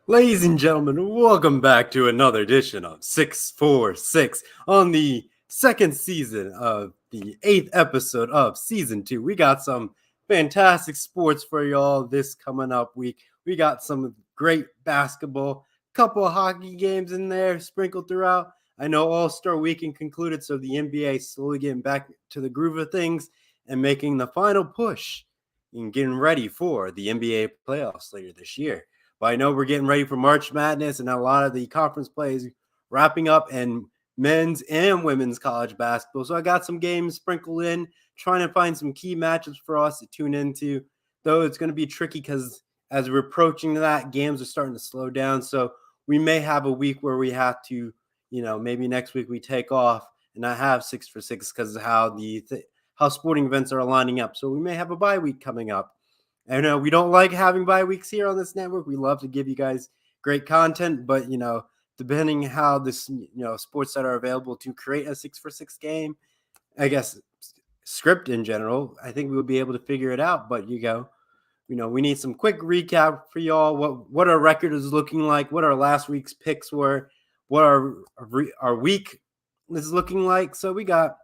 Ladies and gentlemen, welcome back to another edition of 646 on the second season of the 8th episode of season 2. We got some fantastic sports for y'all this coming up week. We got some great basketball, couple of hockey games in there sprinkled throughout. I know All-Star Weekend concluded, so the NBA slowly getting back to the groove of things and making the final push and getting ready for the NBA playoffs later this year. But I know we're getting ready for March Madness and a lot of the conference plays wrapping up in men's and women's college basketball. So I got some games sprinkled in, trying to find some key matchups for us to tune into. Though it's going to be tricky because as we're approaching that, games are starting to slow down. So we may have a week where we have to, maybe next week we take off and not have 6 for 6 because of how sporting events are lining up. So we may have a bye week coming up. I know we don't like having bye weeks here on this network. We love to give you guys great content, but depending how this sports that are available to create a 6 for 6 game, I guess script in general, I think we will be able to figure it out. But we need some quick recap for y'all. What our record is looking like, what our last week's picks were, what our week is looking like. So we got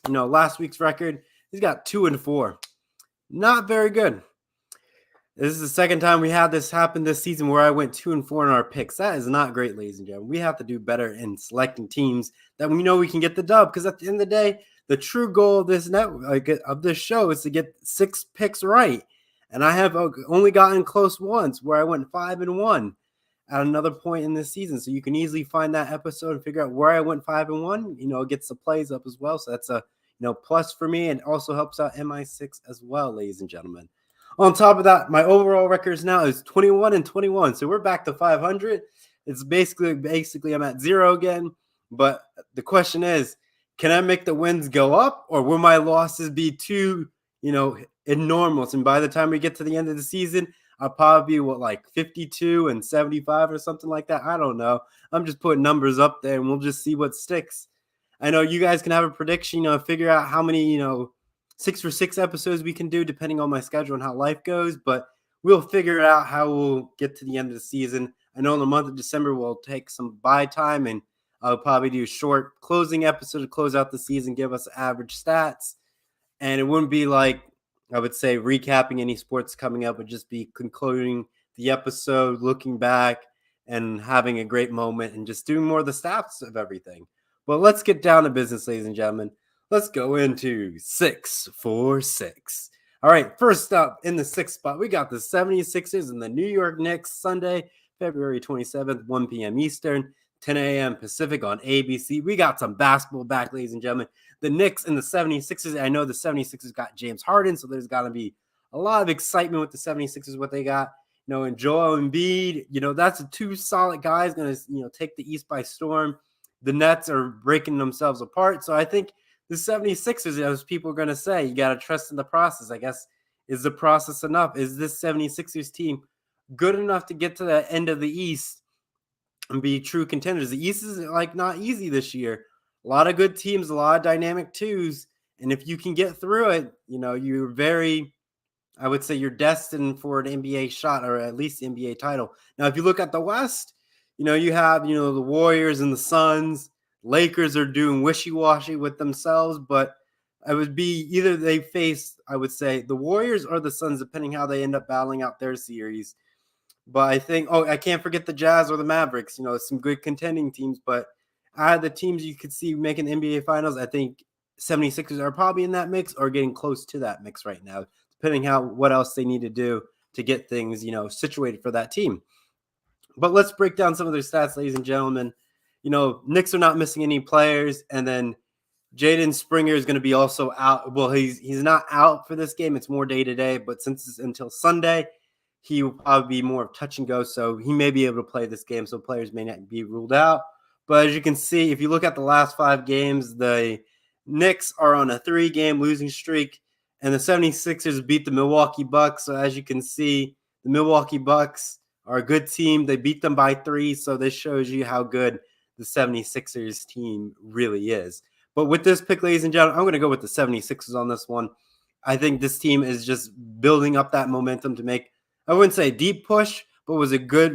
last week's record. He's got 2-4, not very good. This is the second time we had this happen this season where I went 2-4 in our picks. That is not great, ladies and gentlemen. We have to do better in selecting teams that we know we can get the dub. Because at the end of the day, the true goal of this of this show is to get 6 picks right. And I have only gotten close once where I went 5-1 at another point in this season. So you can easily find that episode and figure out where I went 5-1. It gets the plays up as well. So that's a plus for me, and also helps out MI6 as well, ladies and gentlemen. On top of that, my overall records now is 21-21. So we're back to 500. It's basically I'm at 0 again. But the question is, can I make the wins go up, or will my losses be too, enormous? And by the time we get to the end of the season, I'll probably be 52-75 or something like that. I don't know. I'm just putting numbers up there, and we'll just see what sticks. I know you guys can have a prediction, figure out how many, 6 for 6 episodes we can do depending on my schedule and how life goes, but we'll figure it out how we'll get to the end of the season. I know in the month of December we'll take some bye time, and I'll probably do a short closing episode to close out the season, give us average stats. And it wouldn't be like, I would say, recapping any sports coming up. It would just be concluding the episode, looking back, and having a great moment, and just doing more of the stats of everything. But let's get down to business, ladies and gentlemen. Let's go into 6 for 6. All right, first up in the 6th spot, we got the 76ers and the New York Knicks, Sunday, February 27th, 1 p.m. Eastern, 10 a.m. Pacific on ABC. We got some basketball back, ladies and gentlemen. The Knicks and the 76ers, I know the 76ers got James Harden, so there's got to be a lot of excitement with the 76ers, what they got. And Joel Embiid, that's 2 solid guys going to, take the East by storm. The Nets are breaking themselves apart, so I think the 76ers, as people are going to say, you got to trust in the process. I guess, is the process enough? Is this 76ers team good enough to get to the end of the East and be true contenders? The East is not easy this year. A lot of good teams, a lot of dynamic twos. And if you can get through it, you're I would say you're destined for an NBA shot, or at least the NBA title. Now, if you look at the West, you have, the Warriors and the Suns. Lakers are doing wishy-washy with themselves, but it would be either they face, I would say, the Warriors or the Suns, depending how they end up battling out their series. But I think, I can't forget the Jazz or the Mavericks. Some good contending teams, but out of the teams you could see making the NBA Finals, I think 76ers are probably in that mix or getting close to that mix right now, depending what else they need to do to get things, situated for that team. But let's break down some of their stats, ladies and gentlemen. Knicks are not missing any players, and then Jaden Springer is going to be also out. Well, he's not out for this game. It's more day-to-day, but since it's until Sunday, he will probably be more of touch and go, so he may be able to play this game, so players may not be ruled out. But as you can see, if you look at the last 5 games, the Knicks are on a 3-game losing streak, and the 76ers beat the Milwaukee Bucks. So as you can see, the Milwaukee Bucks are a good team. They beat them by 3, so this shows you how good the 76ers team really is. But with this pick, ladies and gentlemen, I'm going to go with the 76ers on this one. I think this team is just building up that momentum to make, I wouldn't say a deep push, but was a good,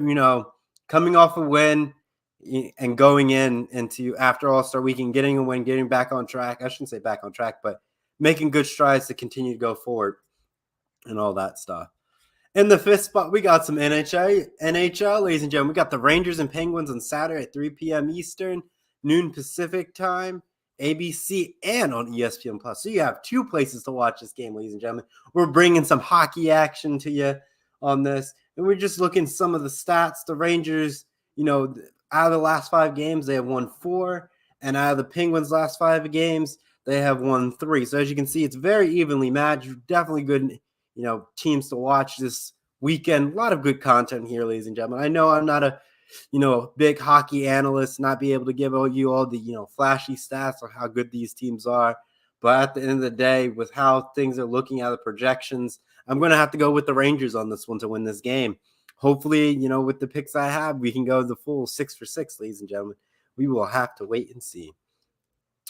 coming off a win and going into after All-Star weekend, getting a win, getting back on track. I shouldn't say back on track, but making good strides to continue to go forward and all that stuff. In the fifth spot, we got some NHL, ladies and gentlemen. We got the Rangers and Penguins on Saturday at 3 p.m. Eastern, noon Pacific time, ABC, and on ESPN Plus. So you have two places to watch this game, ladies and gentlemen. We're bringing some hockey action to you on this, and we're just looking some of the stats. The Rangers, out of the last 5 games, they have won 4, and out of the Penguins' last 5 games, they have won 3. So as you can see, it's very evenly matched. Definitely good, teams to watch this weekend. A lot of good content here, ladies and gentlemen. I know I'm not a, big hockey analyst, not be able to give you all the, flashy stats on how good these teams are. But at the end of the day, with how things are looking at the projections, I'm going to have to go with the Rangers on this one to win this game. Hopefully, with the picks I have, we can go the full 6 for 6, ladies and gentlemen. We will have to wait and see.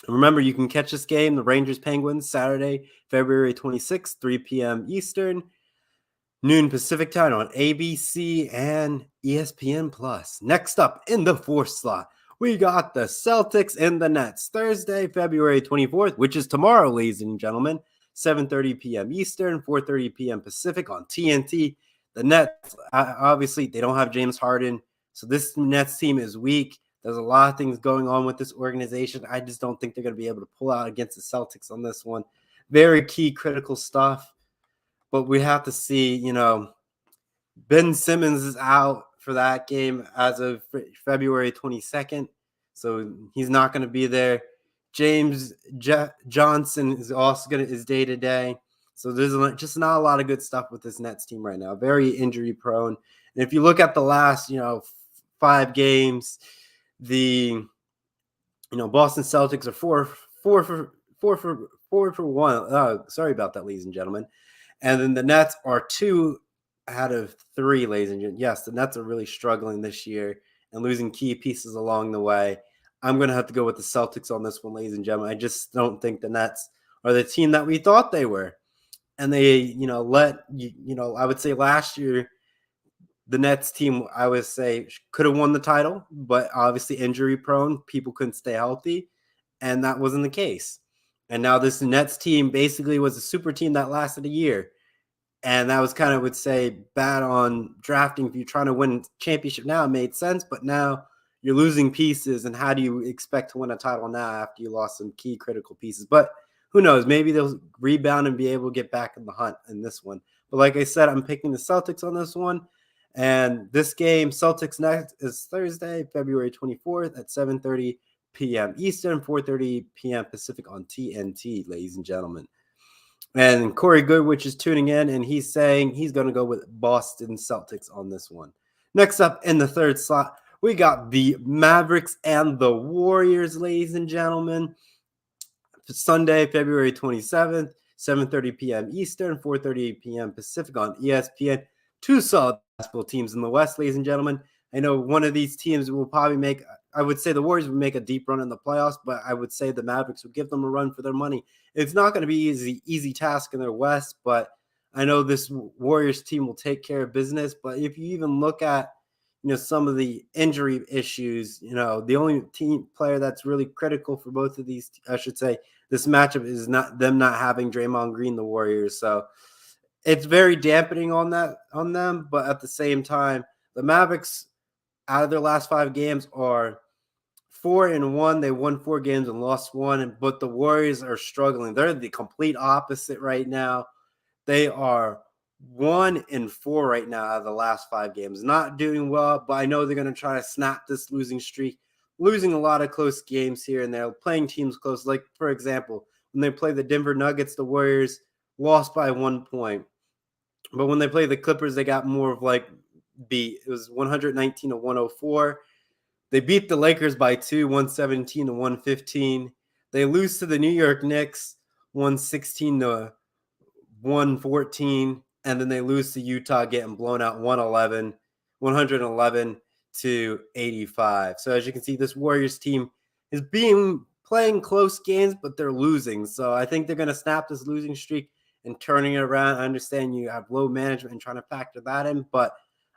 Remember, you can catch this game, the Rangers-Penguins, Saturday, February 26th, 3 p.m. Eastern, noon Pacific time on ABC and ESPN Plus. Next up in the 4th slot, we got the Celtics and the Nets, Thursday, February 24th, which is tomorrow, ladies and gentlemen, 7:30 p.m. Eastern, 4:30 p.m. Pacific on TNT. The Nets, obviously, they don't have James Harden, so this Nets team is weak. There's a lot of things going on with this organization. I just don't think they're going to be able to pull out against the Celtics on this one. Very key, critical stuff. But we have to see, Ben Simmons is out for that game as of February 22nd. So he's not going to be there. James Johnson is also is day-to-day. So there's just not a lot of good stuff with this Nets team right now. Very injury prone. And if you look at the last, 5 games, the Boston Celtics are 4 for 1. Sorry about that, ladies and gentlemen. And then the Nets are 2 out of 3, ladies and gentlemen. Yes, the Nets are really struggling this year and losing key pieces along the way. I'm going to have to go with the Celtics on this one, ladies and gentlemen. I just don't think the Nets are the team that we thought they were. And they, I would say last year, the Nets team, I would say, could have won the title, but obviously injury prone. People couldn't stay healthy, and that wasn't the case. And now this Nets team basically was a super team that lasted a year. And that was kind of, would say, bad on drafting. If you're trying to win championship now, it made sense. But now you're losing pieces, and how do you expect to win a title now after you lost some key critical pieces? But who knows? Maybe they'll rebound and be able to get back in the hunt in this one. But like I said, I'm picking the Celtics on this one. And this game, Celtics Nets, is Thursday, February 24th at 7:30 p.m. Eastern, 4:30 p.m. Pacific on TNT, ladies and gentlemen. And Corey Goodwich is tuning in, and he's saying he's going to go with Boston Celtics on this one. Next up in the 3rd slot, we got the Mavericks and the Warriors, ladies and gentlemen. Sunday, February 27th, 7:30 p.m. Eastern, 4:30 p.m. Pacific on ESPN. 2 solid basketball teams in the West, ladies and gentlemen. I know one of these teams will probably make, I would say the Warriors would make a deep run in the playoffs, but I would say the Mavericks would give them a run for their money. It's not going to be easy task in their West, but I know this Warriors team will take care of business. But if you even look at, some of the injury issues, the only team player that's really critical for both of these, I should say, this matchup is not having Draymond Green, the Warriors. So it's very dampening on them. But at the same time, the Mavericks, out of their last 5 games, are 4-1. They won 4 games and lost 1. But the Warriors are struggling. They're the complete opposite right now. They are 1-4 right now out of the last 5 games. Not doing well, but I know they're going to try to snap this losing streak. Losing a lot of close games here and there, playing teams close. Like, for example, when they play the Denver Nuggets, the Warriors lost by 1 point. But when they play the Clippers, they got more of beat. It was 119-104. They beat the Lakers by 2, 117-115. They lose to the New York Knicks, 116-114. And then they lose to Utah, getting blown out 111-85. So as you can see, this Warriors team is playing close games, but they're losing. So I think they're going to snap this losing streak and turning it around. I understand you have low management and trying to factor that in, but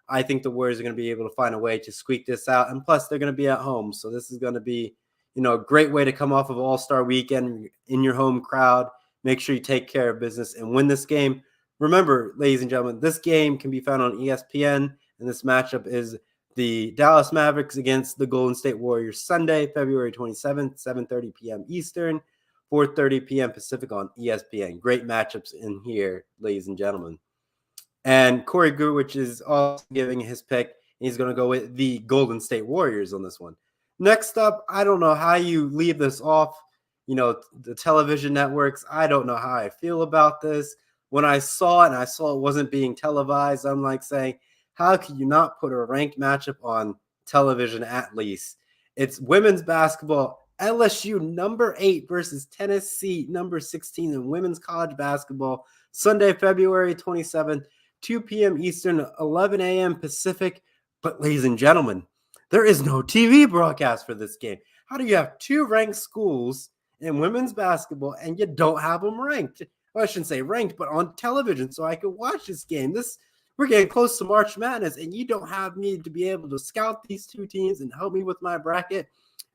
I think the Warriors are going to be able to find a way to squeak this out. And plus, they're going to be at home. So this is going to be, a great way to come off of All-Star weekend in your home crowd. Make sure you take care of business and win this game. Remember, ladies and gentlemen, this game can be found on ESPN, and this matchup is the Dallas Mavericks against the Golden State Warriors Sunday, February 27th, 7:30 p.m. Eastern, 4:30 p.m. Pacific on ESPN. Great matchups in here, ladies and gentlemen. And Corey Goodrich is also giving his pick. He's going to go with the Golden State Warriors on this one. Next up, I don't know how you leave this off, the television networks. I don't know how I feel about this. When I saw it wasn't being televised, I'm like saying, how can you not put a ranked matchup on television at least? It's women's basketball, LSU number 8 versus Tennessee number 16 in women's college basketball, Sunday, February 27th, 2 p.m. Eastern, 11 a.m. Pacific. But ladies and gentlemen, there is no TV broadcast for this game. How do you have 2 ranked schools in women's basketball and you don't have them ranked? Well, I shouldn't say ranked, but on television so I could watch this game. We're getting close to March Madness, and you don't have me to be able to scout these 2 teams and help me with my bracket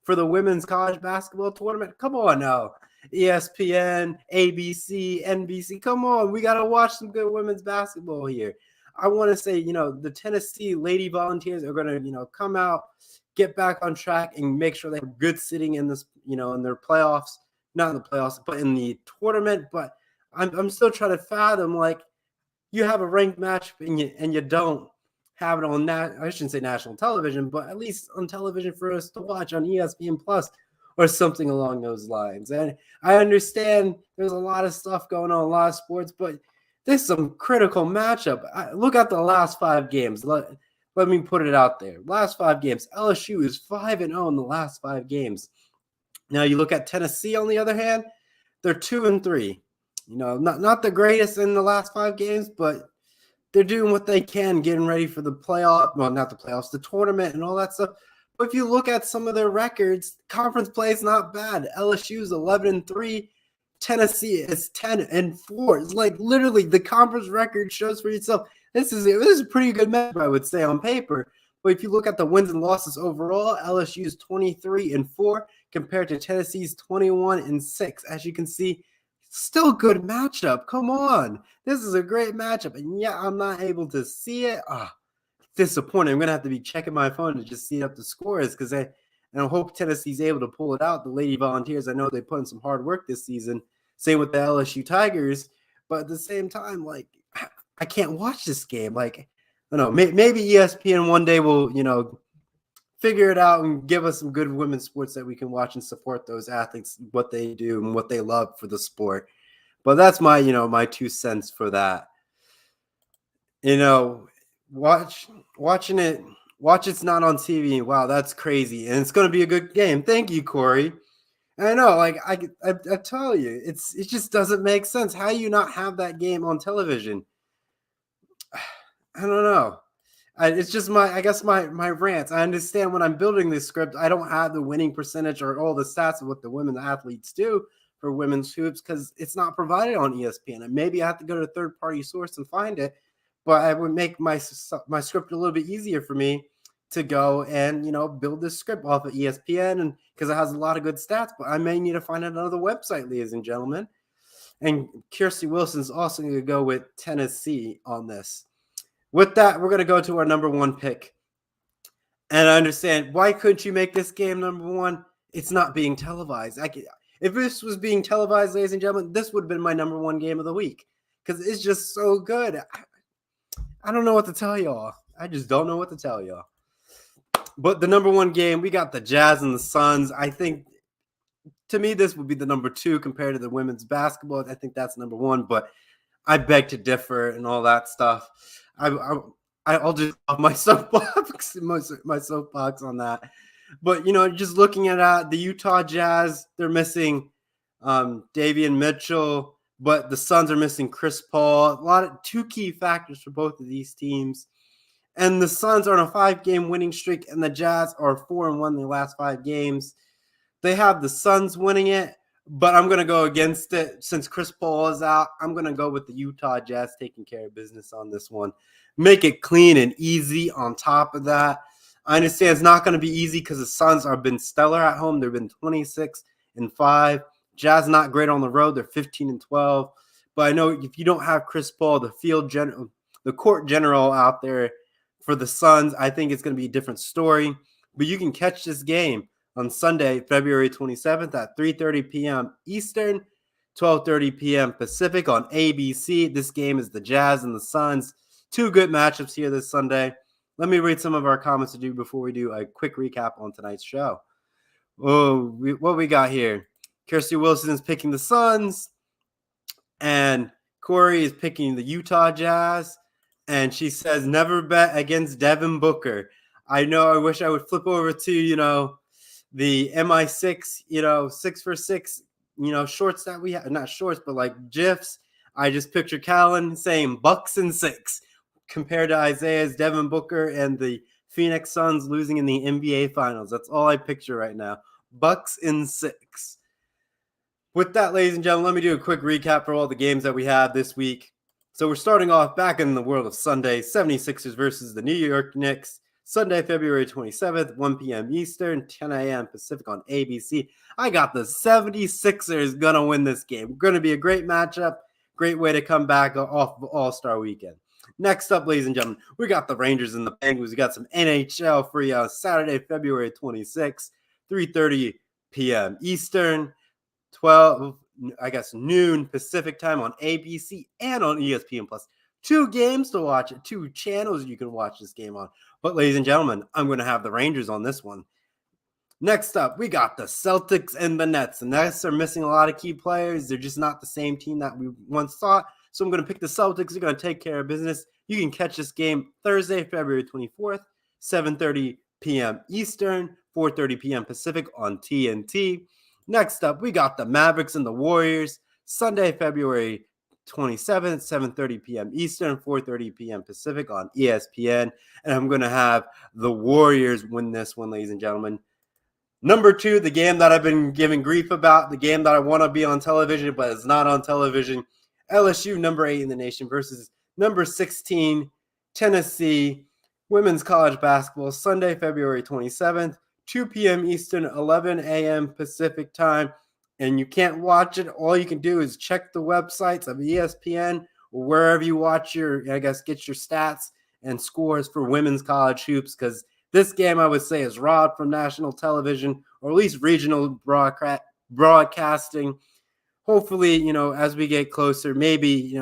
for the women's college basketball tournament. Come on now. ESPN, ABC, NBC. Come on. We got to watch some good women's basketball here. I want to say, the Tennessee Lady Volunteers are going to, come out, get back on track, and make sure they have good sitting in this, in their playoffs, not in the playoffs, but in the tournament. But I'm still trying to fathom, you have a ranked match and you don't have it on I shouldn't say national television, but at least on television for us to watch on ESPN Plus or something along those lines. And I understand there's a lot of stuff going on, a lot of sports, but this is some critical matchup. Look at the last 5 games. Let me put it out there. Last 5 games, LSU is 5-0 in the last 5 games. Now you look at Tennessee on the other hand, they're 2-3. Not the greatest in the last 5 games, but they're doing what they can, getting ready for the playoff. Well, not the playoffs, the tournament and all that stuff. But if you look at some of their records, conference play is not bad. LSU is 11-3. Tennessee is 10-4. It's like literally the conference record shows for itself. This is a pretty good matchup, I would say, on paper. But if you look at the wins and losses overall, LSU is 23-4 compared to Tennessee's 21-6. As you can see, still a good matchup. Come on. This is a great matchup. And yeah, I'm not able to see it. Disappointing. I'm going to have to be checking my phone to just see up the scores because I hope Tennessee's able to pull it out. The Lady Volunteers, I know they put in some hard work this season. Same with the LSU Tigers. But at the same time, I can't watch this game. I don't know. Maybe ESPN one day will, figure it out and give us some good women's sports that we can watch and support those athletes, what they do and what they love for the sport. But that's my, my 2 cents for that. Watching it's not on TV. Wow, that's crazy. And it's going to be a good game. Thank you, Corey. And I know, I tell you, it just doesn't make sense. How do you not have that game on television? I don't know. It's just my rants. I understand when I'm building this script, I don't have the winning percentage or all the stats of what the women athletes do for women's hoops because it's not provided on ESPN. And maybe I have to go to a third-party source and find it, but I would make my script a little bit easier for me to go and, build this script off of ESPN and because it has a lot of good stats, but I may need to find another website, ladies and gentlemen. And Kirsty Wilson's also going to go with Tennessee on this. With that, we're going to go to our number 1 pick. And I understand, why couldn't you make this game number 1? It's not being televised. If this was being televised, ladies and gentlemen, this would have been my number 1 game of the week because it's just so good. I don't know what to tell y'all. I just don't know what to tell y'all. But the number 1 game, we got the Jazz and the Suns. I think, to me, this would be the number 2 compared to the women's basketball. I think that's number 1, but I beg to differ and all that stuff. I'll just off my soapbox, my soapbox on that. But just looking at the Utah Jazz, they're missing Davion Mitchell, but the Suns are missing Chris Paul. 2 key factors for both of these teams. And the Suns are on a 5-game winning streak, and the Jazz are 4-1 in their last 5 games. They have the Suns winning it. But I'm going to go against it. Since Chris Paul is out, I'm going to go with the Utah Jazz taking care of business on this one. Make it clean and easy on top of that. I understand it's not going to be easy because the Suns have been stellar at home. They've been 26-5. Jazz not great on the road. They're 15-12. But I know if you don't have Chris Paul, the court general out there for the Suns, I think it's going to be a different story. But you can catch this game on Sunday, February 27th at 3:30 p.m. Eastern, 12:30 p.m. Pacific on ABC. This game is the Jazz and the Suns. Two good matchups here this Sunday. Let me read some of our comments to do before we do a quick recap on tonight's show. What we got here? Kirsty Wilson is picking the Suns, and Corey is picking the Utah Jazz, and she says, never bet against Devin Booker. I know I wish I would flip over to, the MI6, 6 for 6, shorts that we have, not shorts, but like GIFs. I just picture Callan saying Bucks and 6 compared to Isaiah's Devin Booker and the Phoenix Suns losing in the NBA Finals. That's all I picture right now. Bucks in 6. With that, ladies and gentlemen, let me do a quick recap for all the games that we had this week. So we're starting off back in the world of Sunday, 76ers versus the New York Knicks. Sunday, February 27th, 1 p.m. Eastern, 10 a.m. Pacific on ABC. I got the 76ers going to win this game. Going to be a great matchup. Great way to come back off of All-Star Weekend. Next up, ladies and gentlemen, we got the Rangers and the Penguins. We got some NHL free on Saturday, February 26th, 3:30 p.m. Eastern, noon Pacific time on ABC and on ESPN+. 2 games to watch it, 2 channels you can watch this game on. But ladies and gentlemen, I'm going to have the Rangers on this one. Next up, we got the Celtics and the Nets. The Nets are missing a lot of key players. They're just not the same team that we once thought. So I'm going to pick the Celtics. They're going to take care of business. You can catch this game Thursday, February 24th, 7:30 p.m. Eastern, 4:30 p.m. Pacific on TNT. Next up, we got the Mavericks and the Warriors. Sunday, February 27th, 7:30 p.m. Eastern, 4:30 p.m. Pacific on ESPN. And I'm going to have the Warriors win this one, ladies and gentlemen. Number 2, the game that I've been giving grief about, the game that I want to be on television, but it's not on television. LSU, number 8 in the nation, versus number 16, Tennessee, women's college basketball, Sunday, February 27th, 2 p.m. Eastern, 11 a.m. Pacific time. And you can't watch it. All you can do is check the websites of ESPN or wherever you watch get your stats and scores for women's college hoops, because this game, I would say, is robbed from national television or at least regional broadcasting. Hopefully, as we get closer, maybe,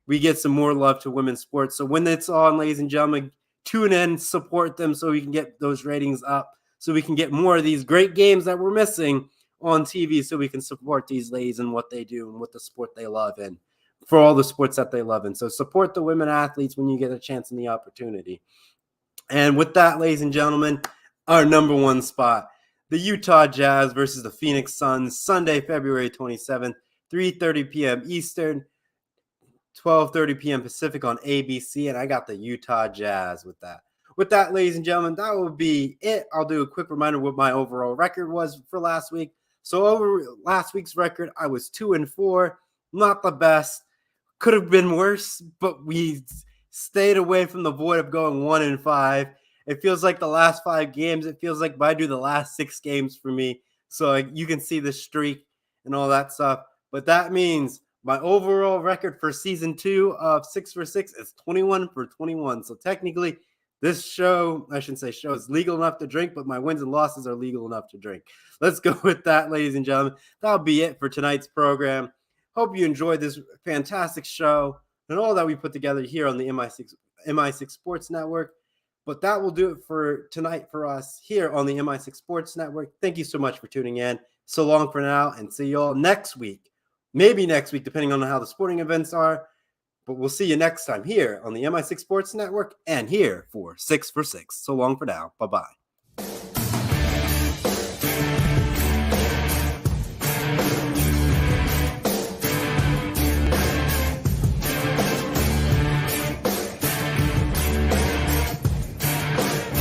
we get some more love to women's sports. So when it's on, ladies and gentlemen, tune in, support them so we can get those ratings up, so we can get more of these great games that we're missing on TV, so we can support these ladies and what they do and what the sport they love and for all the sports that they love. And so support the women athletes when you get a chance and the opportunity. And with that, ladies and gentlemen, our number 1 spot, the Utah Jazz versus the Phoenix Suns, Sunday, February 27th, 3:30 p.m. Eastern, 12:30 p.m. Pacific on ABC. And I got the Utah Jazz with that. With that, ladies and gentlemen, that will be it. I'll do a quick reminder what my overall record was for last week. So over last week's record, I was 2-4. Not the best. Could have been worse, but we stayed away from the void of going 1-5. It feels like the last 5 games. It feels like I do the last 6 games for me. So you can see the streak and all that stuff. But that means my overall record for season 2 of 6 for 6 is 21-21. So technically, this show, I shouldn't say show, is legal enough to drink, but my wins and losses are legal enough to drink. Let's go with that, ladies and gentlemen. That'll be it for tonight's program. Hope you enjoyed this fantastic show and all that we put together here on the MI6 Sports Network. But that will do it for tonight for us here on the MI6 Sports Network. Thank you so much for tuning in. So long for now, and see you all next week. Maybe next week, depending on how the sporting events are. But we'll see you next time here on the MI6 Sports Network and here for 6 for 6. So long for now. Bye-bye.